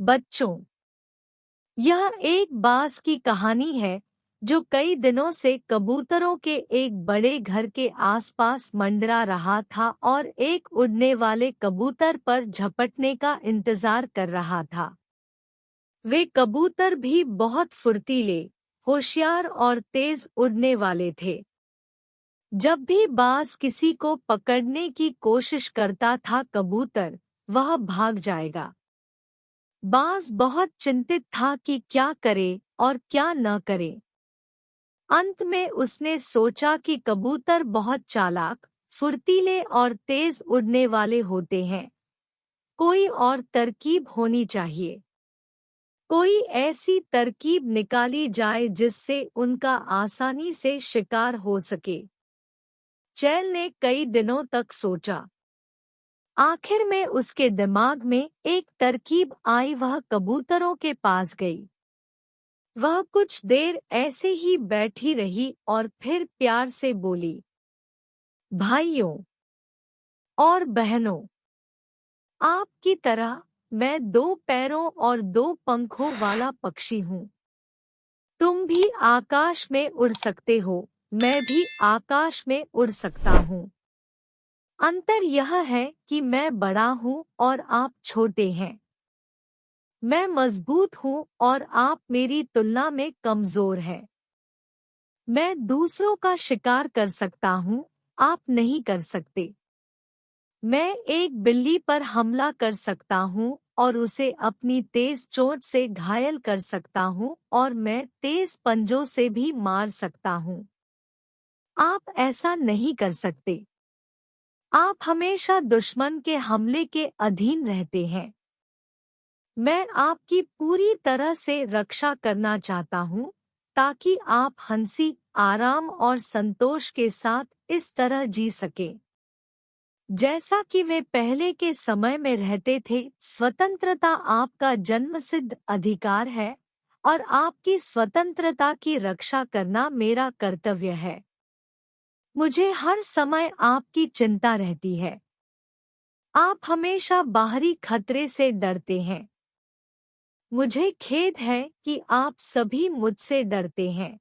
बच्चों, यह एक बाज की कहानी है जो कई दिनों से कबूतरों के एक बड़े घर के आसपास मंडरा रहा था और एक उड़ने वाले कबूतर पर झपटने का इंतजार कर रहा था। वे कबूतर भी बहुत फुर्तीले, होशियार और तेज उड़ने वाले थे। जब भी बाज किसी को पकड़ने की कोशिश करता था, कबूतर वह भाग जाएगा। बाज बहुत चिंतित था कि क्या करे और क्या न करे। अंत में उसने सोचा कि कबूतर बहुत चालाक, फुर्तीले और तेज उड़ने वाले होते हैं। कोई और तरकीब होनी चाहिए। कोई ऐसी तरकीब निकाली जाए जिससे उनका आसानी से शिकार हो सके। चैल ने कई दिनों तक सोचा। आखिर में उसके दिमाग में एक तरकीब आई। वह कबूतरों के पास गई। वह कुछ देर ऐसे ही बैठी रही और फिर प्यार से बोली, भाइयों और बहनों, आपकी तरह मैं 2 पैरों और 2 पंखों वाला पक्षी हूँ। तुम भी आकाश में उड़ सकते हो, मैं भी आकाश में उड़ सकता हूँ। अंतर यह है कि मैं बड़ा हूँ और आप छोटे हैं। मैं मजबूत हूँ और आप मेरी तुलना में कमजोर हैं। मैं दूसरों का शिकार कर सकता हूँ, आप नहीं कर सकते। मैं एक बिल्ली पर हमला कर सकता हूँ और उसे अपनी तेज चोंच से घायल कर सकता हूँ और मैं तेज पंजों से भी मार सकता हूँ। आप ऐसा नहीं कर सकते। आप हमेशा दुश्मन के हमले के अधीन रहते हैं। मैं आपकी पूरी तरह से रक्षा करना चाहता हूँ ताकि आप हंसी, आराम और संतोष के साथ इस तरह जी सकें जैसा कि वे पहले के समय में रहते थे। स्वतंत्रता आपका जन्मसिद्ध अधिकार है और आपकी स्वतंत्रता की रक्षा करना मेरा कर्तव्य है। मुझे हर समय आपकी चिंता रहती है। आप हमेशा बाहरी खतरे से डरते हैं। मुझे खेद है कि आप सभी मुझसे डरते हैं।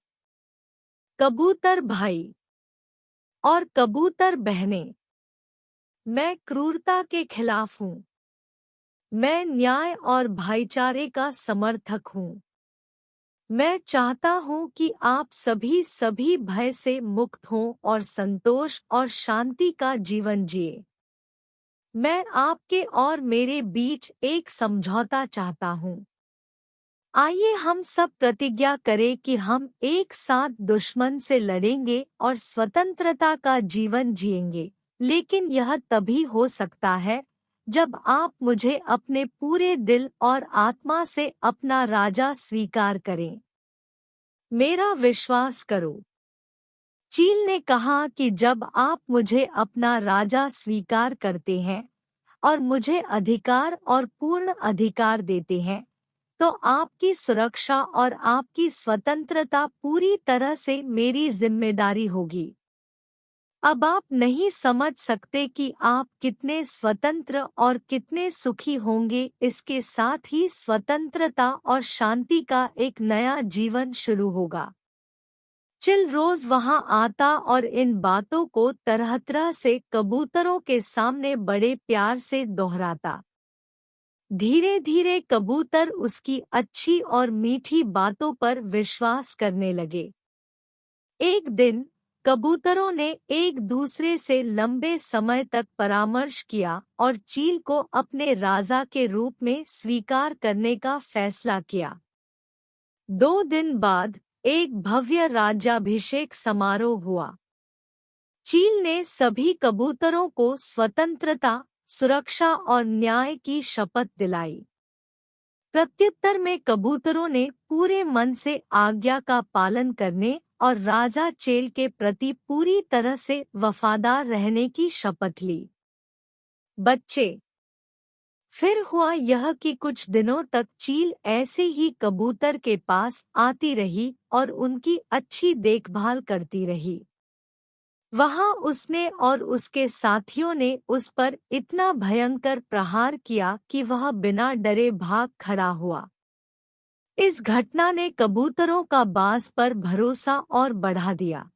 कबूतर भाई और कबूतर बहनें, मैं क्रूरता के खिलाफ हूँ। मैं न्याय और भाईचारे का समर्थक हूँ। मैं चाहता हूँ कि आप सभी भय से मुक्त हों और संतोष और शांति का जीवन जिए। मैं आपके और मेरे बीच एक समझौता चाहता हूँ। आइए हम सब प्रतिज्ञा करें कि हम एक साथ दुश्मन से लड़ेंगे और स्वतंत्रता का जीवन जिएंगे। लेकिन यह तभी हो सकता है जब आप मुझे अपने पूरे दिल और आत्मा से अपना राजा स्वीकार करें। मेरा विश्वास करो। चील ने कहा कि जब आप मुझे अपना राजा स्वीकार करते हैं और मुझे अधिकार और पूर्ण अधिकार देते हैं, तो आपकी सुरक्षा और आपकी स्वतंत्रता पूरी तरह से मेरी जिम्मेदारी होगी। अब आप नहीं समझ सकते कि आप कितने स्वतंत्र और कितने सुखी होंगे। इसके साथ ही स्वतंत्रता और शांति का एक नया जीवन शुरू होगा। चिल रोज वहां आता और इन बातों को तरह तरह से कबूतरों के सामने बड़े प्यार से दोहराता। धीरे धीरे कबूतर उसकी अच्छी और मीठी बातों पर विश्वास करने लगे। एक दिन कबूतरों ने एक दूसरे से लंबे समय तक परामर्श किया और चील को अपने राजा के रूप में स्वीकार करने का फैसला किया। 2 दिन बाद एक भव्य राज्याभिषेक समारोह हुआ। चील ने सभी कबूतरों को स्वतंत्रता, सुरक्षा और न्याय की शपथ दिलाई। प्रत्युत्तर में कबूतरों ने पूरे मन से आज्ञा का पालन करने और राजा चेल के प्रति पूरी तरह से वफादार रहने की शपथ ली। बच्चे, फिर हुआ यह कि कुछ दिनों तक चील ऐसे ही कबूतर के पास आती रही और उनकी अच्छी देखभाल करती रही। वहां उसने और उसके साथियों ने उस पर इतना भयंकर प्रहार किया कि वह बिना डरे भाग खड़ा हुआ। इस घटना ने कबूतरों का बाज पर भरोसा और बढ़ा दिया।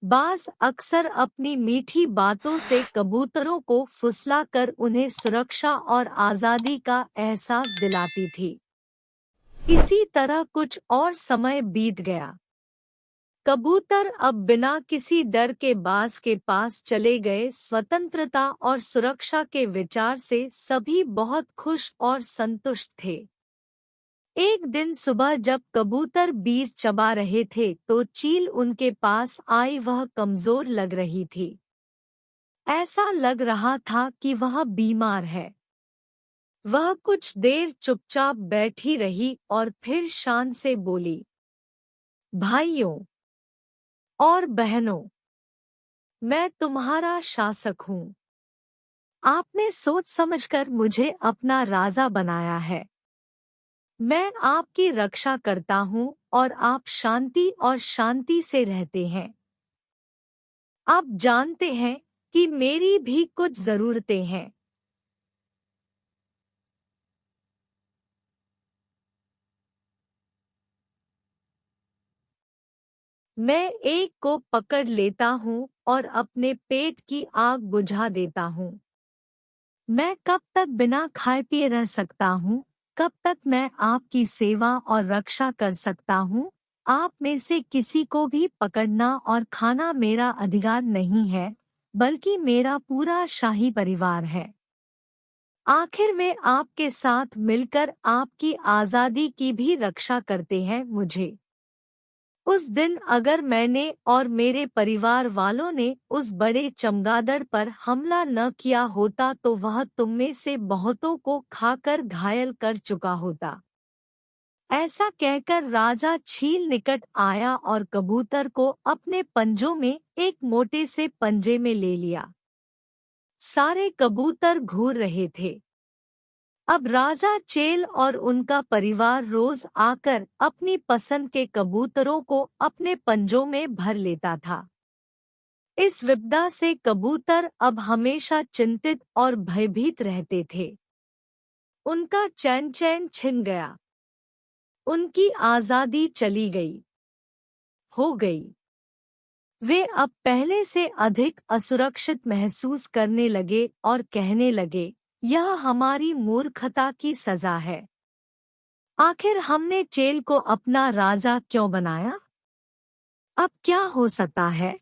बाज अक्सर अपनी मीठी बातों से कबूतरों को फुसलाकर उन्हें सुरक्षा और आज़ादी का एहसास दिलाती थी। इसी तरह कुछ और समय बीत गया। कबूतर अब बिना किसी डर के बाज के पास चले गए। स्वतंत्रता और सुरक्षा के विचार से सभी बहुत खुश और संतुष्ट थे। एक दिन सुबह जब कबूतर बीज चबा रहे थे तो चील उनके पास आई। वह कमजोर लग रही थी। ऐसा लग रहा था कि वह बीमार है। वह कुछ देर चुपचाप बैठी रही और फिर शान से बोली, भाइयों और बहनों, मैं तुम्हारा शासक हूँ। आपने सोच समझकर मुझे अपना राजा बनाया है। मैं आपकी रक्षा करता हूँ और आप शांति और शांति से रहते हैं। आप जानते हैं कि मेरी भी कुछ जरूरतें हैं। मैं एक को पकड़ लेता हूँ और अपने पेट की आग बुझा देता हूँ। मैं कब तक बिना खाए पिए रह सकता हूँ? कब तक मैं आपकी सेवा और रक्षा कर सकता हूँ? आप में से किसी को भी पकड़ना और खाना मेरा अधिकार नहीं है, बल्कि मेरा पूरा शाही परिवार है। आखिर वे आपके साथ मिलकर आपकी आज़ादी की भी रक्षा करते हैं। मुझे उस दिन अगर मैंने और मेरे परिवार वालों ने उस बड़े चमगादड़ पर हमला न किया होता तो वह तुम में से बहुतों को खाकर घायल कर चुका होता। ऐसा कहकर राजा छील निकट आया और कबूतर को अपने पंजों में एक मोटे से पंजे में ले लिया। सारे कबूतर घूर रहे थे। अब राजा चेल और उनका परिवार रोज आकर अपनी पसंद के कबूतरों को अपने पंजों में भर लेता था। इस विपदा से कबूतर अब हमेशा चिंतित और भयभीत रहते थे। उनका चैन छिन गया। उनकी आज़ादी चली गई हो गई। वे अब पहले से अधिक असुरक्षित महसूस करने लगे और कहने लगे, यह हमारी मूर्खता की सजा है। आखिर हमने चेल को अपना राजा क्यों बनाया? अब क्या हो सकता है?